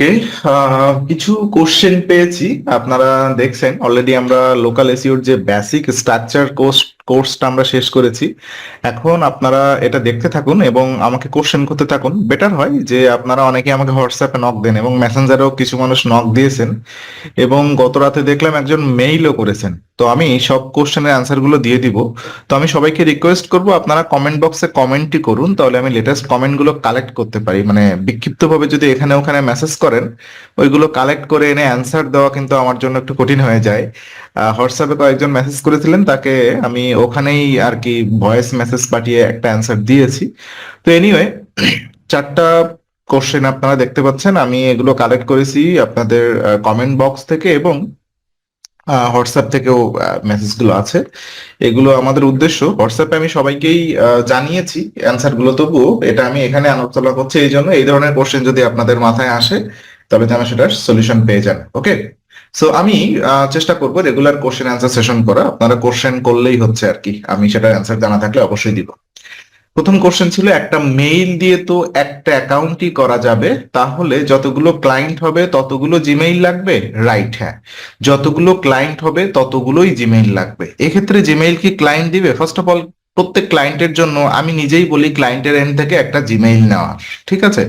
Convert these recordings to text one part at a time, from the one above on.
ওকে। কিছু কোশ্চেন পেয়েছি। আপনারা দেখছেন অলরেডি আমরা লোকাল এসইওর যে বেসিক স্ট্রাকচার কোর্সটা আমরা শেষ করেছি। এখন আপনারা এটা দেখতে থাকুন এবং আমাকে কোশ্চেন করতে থাকুন। বেটার হয় যে আপনারা অনেকে আমাকে হোয়াটসঅ্যাপে নক দেন এবং মেসেঞ্জারেও কিছু মানুষ নক দিয়েছেন এবং গত রাতে দেখলাম একজন মেইলও করেছেন। তো আমি সব কোশ্চেনের অ্যান্সার গুলো দিয়ে দিব। তো আমি সবাইকে রিকোয়েস্ট করব আপনারা কমেন্ট বক্সে কমেন্টই করুন, তাহলে আমি লেটেস্ট কমেন্ট গুলো কালেক্ট করতে পারি। মানে বিক্ষিপ্তভাবে যদি এখানে ওখানে মেসেজ করেন, ওইগুলো কালেক্ট করে এনে অ্যান্সার দেওয়া কিন্তু আমার জন্য একটু কঠিন হয়ে যায়। হোয়াটসঅ্যাপে কয়েকজন মেসেজ করেছিলেন, তাকে আমি ওখানেই আর কি ভয়েস মেসেজ পাঠিয়ে একটা অ্যান্সার দিয়েছি। তো এনিওয়ে, চারটা কোশ্চেন আপনারা দেখতে পাচ্ছেন, আমি এগুলো কালেক্ট করেছি আপনাদের কমেন্ট বক্স থেকে এবং হোয়াটসঅ্যাপ থেকেও মেসেজগুলো আছে। এগুলো আমাদের উদ্দেশ্য, হোয়াটসঅ্যাপে আমি সবাইকেই জানিয়েছি অ্যান্সার গুলো, তবুও এটা আমি এখানে আলোচনা করছি এই জন্য, এই ধরনের কোশ্চেন যদি আপনাদের মাথায় আসে তবে যেন সেটার সলিউশন পেয়ে যান। ওকে, সো আমি চেষ্টা করবো রেগুলার কোশ্চেন অ্যান্সার সেশন করা। আপনারা কোশ্চেন করলেই হচ্ছে আর কি, আমি সেটার অ্যান্সার জানা থাকলে অবশ্যই দিব। প্রথম কোশ্চেন ছিল, একটা মেইল দিয়ে তো একটা অ্যাকাউন্টই করা যাবে, তাহলে যতগুলো ক্লায়েন্ট হবে ততগুলো জিমেইল লাগবে? রাইট, হ্যাঁ, যতগুলো ক্লায়েন্ট হবে ততগুলোই জিমেইল লাগবে। এক্ষেত্রে জিমেইল কি ক্লায়েন্ট দিবে? ফার্স্ট অফ অল, প্রত্যেক ক্লায়েন্টের জন্য আমি নিজেই বলি ক্লায়েন্টের এন্ড থেকে একটা জিমেইল নেওয়া, ঠিক আছে?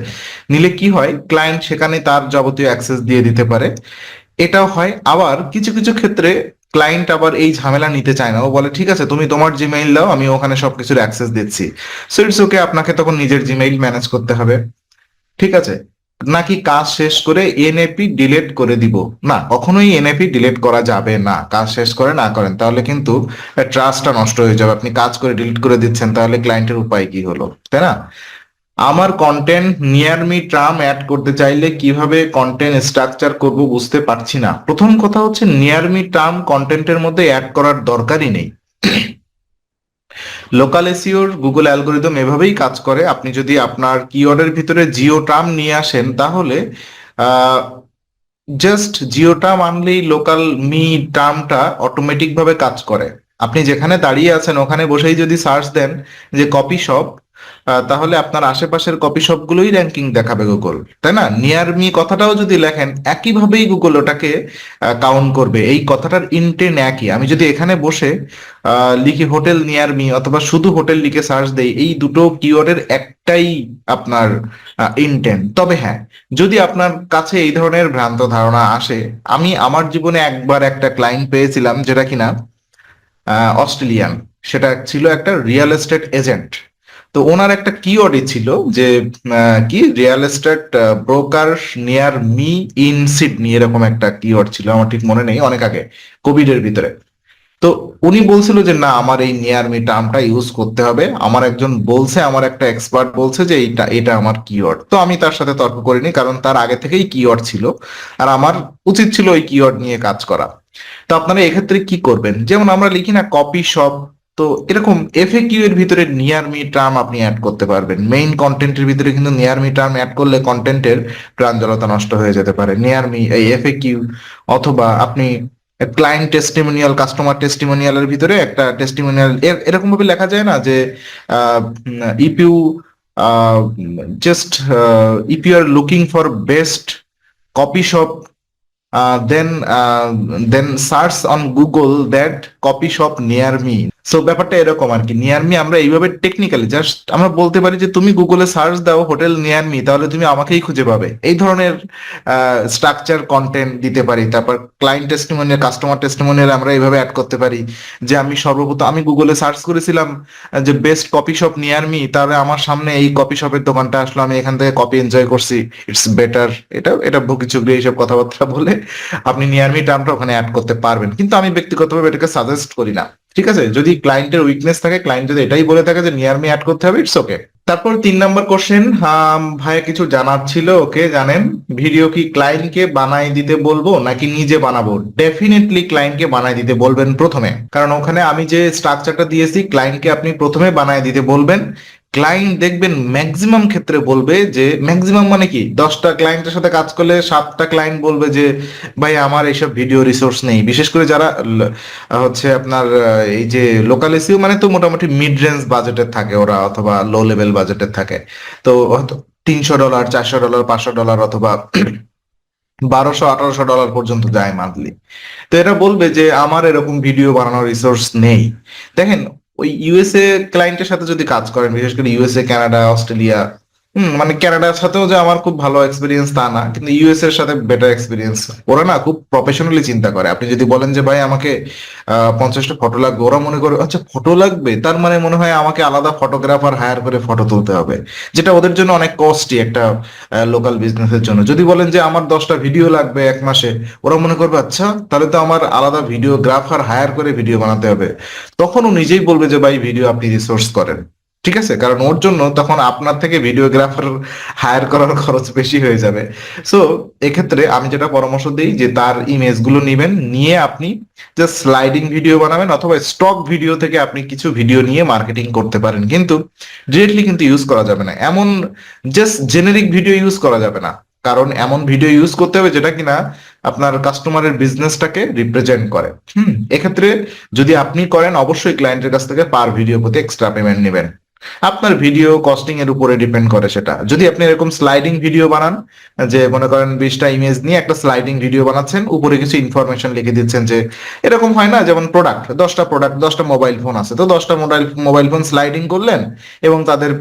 নিলে কি হয়, ক্লায়েন্ট সেখানে তার যাবতীয় অ্যাক্সেস দিয়ে দিতে পারে, এটাও হয়। আবার কিছু কিছু ক্ষেত্রে ক্লায়েন্ট আবার এই ঝামেলা নিতে চায় না, ও বলে ঠিক আছে তুমি তোমার জিমেইল দাও, আমি ওখানে সবকিছুর অ্যাক্সেস দিচ্ছি। সো ইটস ওকে, আপনাকে তখন নিজের জিমেইল ম্যানেজ করতে হবে, ঠিক আছে? নাকি কাজ শেষ করে এনএপি ডিলিট করে দিব? না, কখনোই এনএপি ডিলিট করা যাবে না। কাজ শেষ করে না করেন তাহলে কিন্তু ট্রাস্টটা নষ্ট হয়ে যাবে। আপনি কাজ করে ডিলিট করে দিচ্ছেন, তাহলে ক্লায়েন্টের উপায় কি হলো, তাই না? আমার কন্টেন্ট নিয়ার মি ট্রাম অ্যাড করতে চাইলে কিভাবে কন্টেন্ট স্ট্রাকচার করব বুঝতে পারছি না। প্রথম কথা হচ্ছে, নিয়ার মি ট্রাম কন্টেন্টের মধ্যে অ্যাড করার দরকারই নেই। লোকাল এসইওর গুগল অ্যালগোরিদম এভাবেই কাজ করে। আপনি যদি আপনার কিওয়ার্ডের ভিতরে জিও ট্রাম নিয়ে আসেন, তাহলে জাস্ট জিও ট্রাম আনলেই লোকাল মি ট্রামটা অটোমেটিক ভাবে কাজ করে। আপনি যেখানে দাঁড়িয়ে আছেন ওখানে বসেই যদি সার্চ দেন যে কপি শপ, তাহলে আপনার আশেপাশের কপি শপ গুলোই র্যাঙ্কিং দেখাবে গুগল, তাই না? নিয়ার মি কথাটাও যদি লেখেন, একইভাবেই গুগল ওটাকে কাউন্ট করবে। এই কথাটার ইন্টেন্ট একই। আমি যদি এখানে বসে লিখি হোটেল নিয়ার মি অথবা শুধু হোটেল লিখে সার্চ দেই, এই দুটো কিওয়ার্ডের একটাই আপনার ইন্টেন্ট। তবে হ্যাঁ, যদি আপনার কাছে এই ধরনের ভ্রান্ত ধারণা আসে, আমি আমার জীবনে একবার একটা ক্লায়েন্ট পেয়েছিলাম যেটা কিনা অস্ট্রেলিয়ান। সেটা ছিল একটা রিয়েল এস্টেট এজেন্ট। তো ওনার একটা কিওয়ার্ডই ছিল যে কি real estate broker near me in Sydney, এরকম একটা কিওয়ার্ড ছিল, আমার ঠিক মনে নেই, অনেক আগে, কোভিড এর ভিতরে। তো উনি বলছিল যে না, আমার এই নিয়ার মি টার্মটা ইউজ করতে হবে, আমার একজন বলছে, আমার একটা এক্সপার্ট বলছে যে এটা এটা আমার কিওয়ার্ড। তো আমি তার সাথে তর্ক করিনি, কারণ তার আগে থেকেই কিওয়ার্ড ছিল আর আমার উচিত ছিল ওই কিওয়ার্ড নিয়ে কাজ করা। তো আপনারা এক্ষেত্রে কি করবেন, যেমন আমরা লিখি না কপি শপ, তো এরকম এফএকিউ এর ভিতরে নিয়ার মি টার্ম আপনি অ্যাড করতে পারবেন। মেইন কন্টেন্টের ভিতরে কিন্তু নিয়ার মি টার্ম অ্যাড করলে কন্টেন্টের প্রাঞ্জলতা নষ্ট হয়ে যেতে পারে। নিয়ার মি এই এফএকিউ, অথবা আপনি ক্লায়েন্ট টেস্টিমোনিয়াল, কাস্টমার টেস্টিমোনিয়ালের ভিতরে একটা টেস্টিমোনিয়াল এরকম ভাবে লেখা যায় না যে if you just if you are looking for best copy shop, then then search on Google that copy shop near me. So ব্যাপারটা এরকম আর কি। নিয়ার মি আমরা এইভাবে টেকনিক্যালি জাস্ট আমরা বলতে পারি যে তুমি গুগলে সার্চ দাও হোটেল নিয়ার মি, তাহলে তুমি আমাকেই খুঁজে পাবে। এই ধরনের স্ট্রাকচার কন্টেন্ট দিতে পারি। তারপর ক্লায়েন্ট টেস্টিমোনিয়াল, কাস্টমার টেস্টিমোনিয়াল আমরা এইভাবে অ্যাড করতে পারি যে আমি সর্বপ্রথম আমি গুগলে সার্চ করেছিলাম যে best copy shop near me, তাহলে আমার সামনে এই কপি শপের দোকানটা আসলো, আমি এখান থেকে কপি এনজয় করছি, ইটস বেটার। এটা এটা ভুকি চুগলি এইসব কথাবার্তা বলে আপনি নিয়ার মি টার্মটা ওখানে অ্যাড করতে পারবেন, কিন্তু আমি ব্যক্তিগতভাবে এটাকে সাজেস্ট করি না, ঠিক আছে? যদি ক্লায়েন্টের উইকনেস থাকে, ক্লায়েন্ট যদি এটাই বলে থাকে যে নিয়ার মি অ্যাড করতে হবে, ইটস ওকে। তারপর 3 নম্বর কোশ্চেন, ভাইয়া কিছু জানার ছিল। ওকে, জানেন, ভিডিও কি ক্লায়েন্টকে বানাই দিতে বলবো নাকি নিজে বানাবো? ডেফিনেটলি ক্লায়েন্টকে বানাই দিতে বলবেন প্রথমে, কারণ ওখানে আমি যে স্ট্রাকচারটা দিয়েছি, ক্লায়েন্টকে আপনি প্রথমে বানাই দিতে বলবেন। ক্লায়েন্ট দেখবেন ম্যাক্সিমাম ক্ষেত্রে বলবে যে, ম্যাক্সিমাম মানে কি, 10টা ক্লায়েন্টের সাথে কাজ করলে 7টা ক্লায়েন্ট বলবে যে ভাই আমার এইসব ভিডিও রিসোর্স নেই। বিশেষ করে যারা হচ্ছে আপনার এই যে লোকাল এসইও মানে তো মোটামুটি মিড রেঞ্জ বাজেটের থাকে ওরা, অথবা লো লেভেল বাজেটের থাকে। তো হয়তো $300, $400, $500, অথবা $1200-1800 পর্যন্ত যায় মান্থলি। তো এটা বলবে যে আমার এরকম ভিডিও বানানোর রিসোর্স নেই। দেখেন, ওই ইউএসএ ক্লায়েন্টের সাথে যদি কাজ করেন, বিশেষ করে ইউএসএ, কানাডা, অস্ট্রেলিয়া, মানে কানাডার সাথেও যে আমার খুব ভালো এক্সপিরিয়েন্স তা না, কিন্তু ইউএস এর সাথে বেটার এক্সপিরিয়েন্স। ওরা না খুব প্রফেশনালি চিন্তা করে। আপনি যদি বলেন যে ভাই আমাকে 50টা ফটো লাগবে, ওরা মনে করে আচ্ছা ফটো লাগবে, তার মানে মনে হয় আমাকে আলাদা ফটোগ্রাফার হায়ার করে ফটো তুলতে হবে, যেটা ওদের জন্য অনেক কস্টলি একটা লোকাল বিজনেসের জন্য। যদি বলেন যে আমার 10টা ভিডিও লাগবে 1 মাসে, ওরা মনে করবে আচ্ছা তাহলে তো আমার আলাদা ভিডিওগ্রাফার হায়ার করে ভিডিও বানাতে হবে। তখন ও নিজেই বলবে যে ভাই ভিডিও আপনি রিসোর্স করেন। ঠিক আছে, কারণ ওর জন্য তখন আপনার থেকে ভিডিওগ্রাফার হায়ার করার খরচ বেশি হয়ে যাবে। সো এক্ষেত্রে আমি যেটা পরামর্শ দিই যে তার ইমেজ গুলো নিবেন, নিয়ে আপনি জাস্ট স্লাইডিং ভিডিও বানাবেন, অথবা স্টক ভিডিও থেকে আপনি কিছু ভিডিও নিয়ে মার্কেটিং করতে পারেন, কিন্তু ডিরেক্টলি কিন্তু ইউজ করা যাবে না। এমন জাস্ট জেনেরিক ভিডিও ইউজ করা যাবে না, কারণ এমন ভিডিও ইউজ করতে হবে যেটা কিনা আপনার কাস্টমারের বিজনেসটাকে রিপ্রেজেন্ট করে। এক্ষেত্রে যদি আপনি করেন, অবশ্যই ক্লায়েন্টের কাছ থেকে পার ভিডিও প্রতি এক্সট্রা পেমেন্ট নেবেন। আপনার ভিডিও কস্টিং এর উপরে ডিপেন্ড করে সেটা। যদি আপনি এরকম স্লাইডিং ভিডিও বানান, যে মনে করেন 20টা ইমেজ নিয়ে একটা স্লাইডিং ভিডিও বানাচ্ছেন, উপরে কিছু ইনফরমেশন লিখে দিচ্ছেন, যে এরকম হয় না, যেমন প্রোডাক্ট 10টা মোবাইল ফোন আছে, তো 10টা মোবাইল ফোন স্লাইডিং করলেন এবং তাদের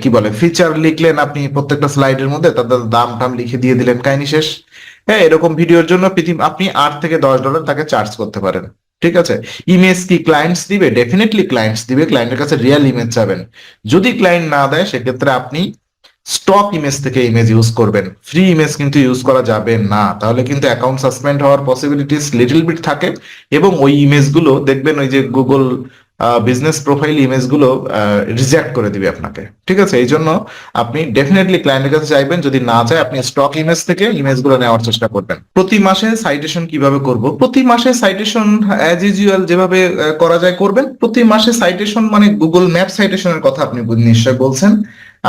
কি বলে ফিচার লিখলেন আপনি প্রত্যেকটা স্লাইডের মধ্যে, তাদের দাম টাম লিখে দিয়ে দিলেন, কাহিনী শেষ। হ্যাঁ, এরকম ভিডিওর জন্য আপনি $8 থেকে $10 তাকে চার্জ করতে পারেন। ঠিক আছে। ইমেজ কি ক্লায়েন্টস দিবে? ডেফিনেটলি ক্লায়েন্টস দিবে, ক্লায়েন্টের কাছে রিয়েল ইমেজ চাবেন। যদি ক্লায়েন্ট না দেয়, সেক্ষেত্রে আপনি স্টক ইমেজ থেকে ইমেজ ইউজ করবেন, ফ্রি ইমেজ কিন্তু ইউজ করা যাবে না, তাহলে কিন্তু অ্যাকাউন্ট সাসপেন্ড হওয়ার পসিবিলিটিস লিটল বিট থাকে। এবং ওই ইমেজগুলো দেখবেন, ওই যে গুগল বিজনেস প্রোফাইল ইমেজগুলো রিজেক্ট করে দিবে আপনাকে। ঠিক আছে, এই জন্য আপনি ডেফিনেটলি ক্লায়েন্টের কাছে চাইবেন, যদি না চায় আপনি স্টক ইমেজ থেকে ইমেজগুলো নেওয়ার চেষ্টা করবেন। প্রতি মাসে সাইটেশন কিভাবে করব? প্রতি মাসে সাইটেশন অ্যাজ ইউজুয়াল যেভাবে করা যায় করবেন। প্রতি মাসে সাইটেশন মানে গুগল ম্যাপ সাইটেশনের কথা আপনি নিশ্চয় বলছেন,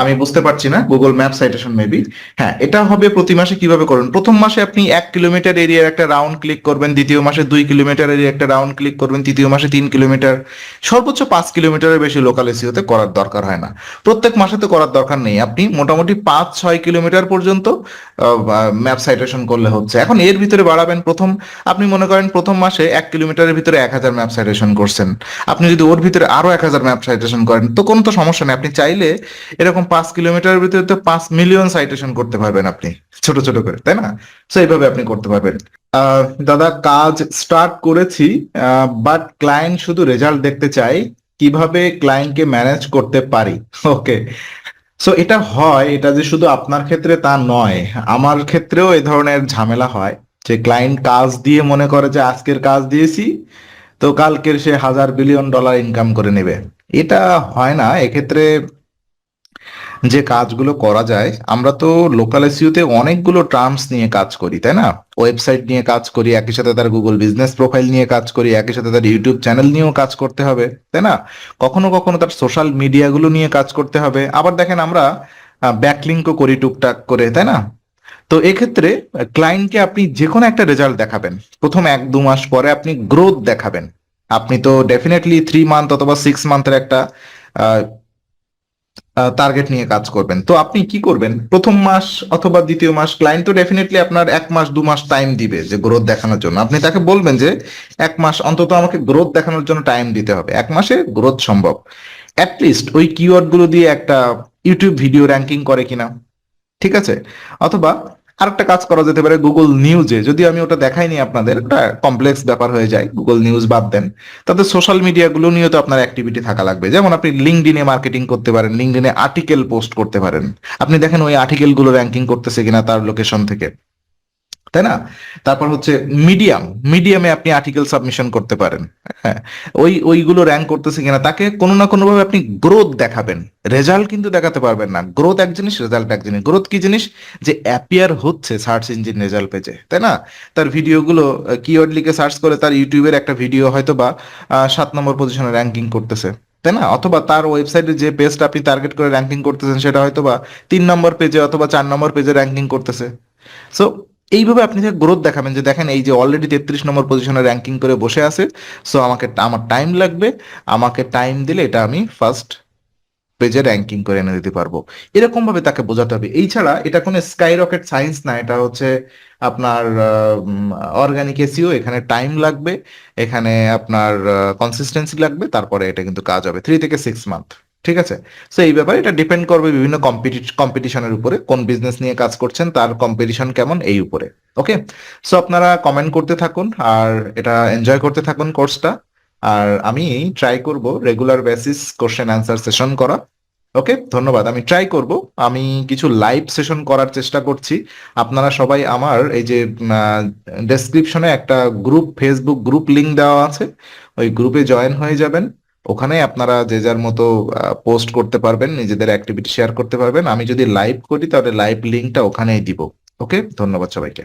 আমি বুঝতে পারছি না, গুগল ম্যাপ সাইটেশন মেবি। হ্যাঁ, এটা হবে প্রতি মাসে কিভাবে করবেন। প্রথম মাসে আপনি 1 কিলোমিটার এরিয়ার একটা রাউন্ড ক্লিক করবেন, দ্বিতীয় মাসে 2 কিলোমিটার এরিয়া একটা রাউন্ড ক্লিক করবেন, তৃতীয় মাসে 3 কিলোমিটার, সর্বোচ্চ 5 কিলোমিটারের বেশি লোকাল এসিওতে করার দরকার হয় না। প্রত্যেক মাসে তো করার দরকার নেই, আপনি মোটামুটি 5-6 কিলোমিটার পর্যন্ত ম্যাপ সাইটেশন করলে হচ্ছে। এখন এর ভিতরে বাড়াবেন। আপনি মনে করেন প্রথম মাসে 1 কিলোমিটারের ভিতরে 1000 ম্যাপ সাইটেশন করছেন, আপনি যদি ওর ভিতরে আরো 1000 ম্যাপ সাইটেশন করেন, তো কোনো তো সমস্যা নেই। আপনি চাইলে এরকম 5 কিলোমিটারের ভিতরে তো 5 মিলিয়ন সাইটেশন করতে পারবেন আপনি, ছোট ছোট করে, তাই না? তো এইভাবে আপনি করতে পারবেন। দাদা, কাজ স্টার্ট করেছি, বাট ক্লায়েন্ট শুধু রেজাল্ট দেখতে চাই, কিভাবে ক্লায়েন্টকে ম্যানেজ করতে পারি? ওকে। সো এটা হয়, এটা যে শুধু আপনার ক্ষেত্রে তা নয়, আমার ক্ষেত্রেও এই ধরনের ঝামেলা হয়, যে ক্লায়েন্ট কাজ দিয়ে মনে করে যে আজকের কাজ দিয়েছি তো কালকের সে $1,000 বিলিয়ন ইনকাম করে নেবে। এটা হয় না এক্ষেত্রে। যে কাজগুলো করা যায়, আমরা তো লোকাল এসইওতে অনেকগুলো টার্মস নিয়ে কাজ করি, তাই না? ওয়েবসাইট নিয়ে কাজ করি, একই সাথে তার গুগল বিজনেস প্রোফাইল নিয়ে কাজ করি, একই সাথে তার ইউটিউব চ্যানেল নিয়েও কাজ করতে হবে, তাই না? কখনো কখনো তার সোশ্যাল মিডিয়াগুলো নিয়ে কাজ করতে হবে। আবার দেখেন, আমরা ব্যাকলিঙ্কও করি টুকটাক করে, তাই না? তো এক্ষেত্রে ক্লায়েন্টকে আপনি যে কোনো একটা রেজাল্ট দেখাবেন, প্রথম 1-2 মাস পরে আপনি গ্রোথ দেখাবেন। আপনি তো ডেফিনেটলি 3 মান্থ অথবা 6 মান্থের একটা টার্গেট নিয়ে কাজ করবেন। তো আপনি কি করবেন, প্রথম মাস অথবা দ্বিতীয় মাস ক্লায়েন্ট তো ডেফিনেটলি আপনার 1 মাস 2 মাস টাইম দিবে যে গ্রোথ দেখানোর জন্য। আপনি তাকে বলবেন যে 1 মাস অন্তত আমাকে গ্রোথ দেখানোর জন্য টাইম দিতে হবে, 1 মাসে গ্রোথ সম্ভব। অ্যাটলিস্ট ওই কিওয়ার্ড গুলো দিয়ে একটা ইউটিউব ভিডিও র্যাঙ্কিং করে কিনা, ঠিক আছে? অথবা আরেকটা কাজ করা যেতে পারে, গুগল নিউজে, যদি আমি ওটা দেখাইনি আপনাদের, ওটা কমপ্লেক্স ব্যাপার হয়ে যায়, গুগল নিউজ বাদ দেন, তাতে সোশ্যাল মিডিয়া গুলো নিয়ে তো আপনার অ্যাক্টিভিটি থাকা লাগবে। যেমন আপনি লিঙ্কডইনে মার্কেটিং করতে পারেন, লিঙ্কডইনে আর্টিকেল পোস্ট করতে পারেন, আপনি দেখেন ওই আর্টিকেল গুলো র্যাঙ্কিং করতেছে কিনা তার লোকেশন থেকে, তাই না? তারপর হচ্ছে মিডিয়ামে আপনি আর্টিকেল সাবমিশন করতে পারেন। হ্যাঁ, ওইগুলো র্যাঙ্ক করতেছে কিনা, তাকে কোনো না কোনো ভাবে আপনি গ্রোথ দেখাবেন। রেজাল্ট কিন্তু দেখাতে পারবেন না, গ্রোথ এক জিনিস, রেজাল্ট এক জিনিস। গ্রোথ কি জিনিস? যে অ্যাপিয়ার হচ্ছে সার্চ ইঞ্জিন রেজাল্ট পেজে, তাই না? তার ভিডিওগুলো কিওয়ার্ড লিখে সার্চ করে তার ইউটিউবের একটা ভিডিও হয়তো বা 7 নম্বর পজিশনে র্যাঙ্কিং করতেছে, তাই না? অথবা তার ওয়েবসাইটে যে পেজটা আপনি টার্গেট করে র্যাঙ্কিং করতেছেন, সেটা হয়তো বা 3 নম্বর পেজে অথবা 4 নম্বর পেজে র্যাঙ্কিং করতেছে। সো এইভাবে আপনি যে গ্রোথ দেখাবেন, যে দেখেন এই যে অলরেডি 33 নম্বর পজিশনে র্যাঙ্কিং করে বসে আছে, সো আমার টাইম লাগবে, আমাকে টাইম দিলে এটা আমি ফার্স্ট পেজে র্যাঙ্কিং করে এনে দিতে পারবো। এরকম ভাবে তাকে বোঝাতে হবে। এই ছাড়া এটা কোনো স্কাই রকেট সায়েন্স না, এটা হচ্ছে আপনার অর্গানিক এসইও। এখানে টাইম লাগবে, এখানে আপনার কনসিস্টেন্সি লাগবে, তারপরে এটা কিন্তু কাজ হবে 3 থেকে 6 মান্থ। ঠিক আছে। সো এই ব্যাপারে এটা ডিপেন্ড করবে বিভিন্ন কম্পিটিশনের উপরে, কোন বিজনেস নিয়ে কাজ করছেন তার কম্পিটিশন কেমন এই উপরে। ওকে। সো আপনারা কমেন্ট করতে থাকুন আর এটা এনজয় করতে থাকুন কোর্সটা। আর আমি ট্রাই করব regular basis question answer session করা। ওকে, ধন্যবাদ। আমি ট্রাই করব, আমি কিছু লাইভ সেশন করার চেষ্টা করছি। আপনারা সবাই আমার এই যে ডেসক্রিপশনে একটা ফেসবুক গ্রুপ লিংক দেওয়া আছে, ওই গ্রুপে জয়েন হয়ে যাবেন। ওখানে আপনারা যে যার মতো পোস্ট করতে পারবেন, নিজেদের অ্যাক্টিভিটি শেয়ার করতে পারবেন। আমি যদি লাইভ করি তাহলে লাইভ লিংকটা ওখানেই দিব। ওকে, ধন্যবাদ সবাইকে।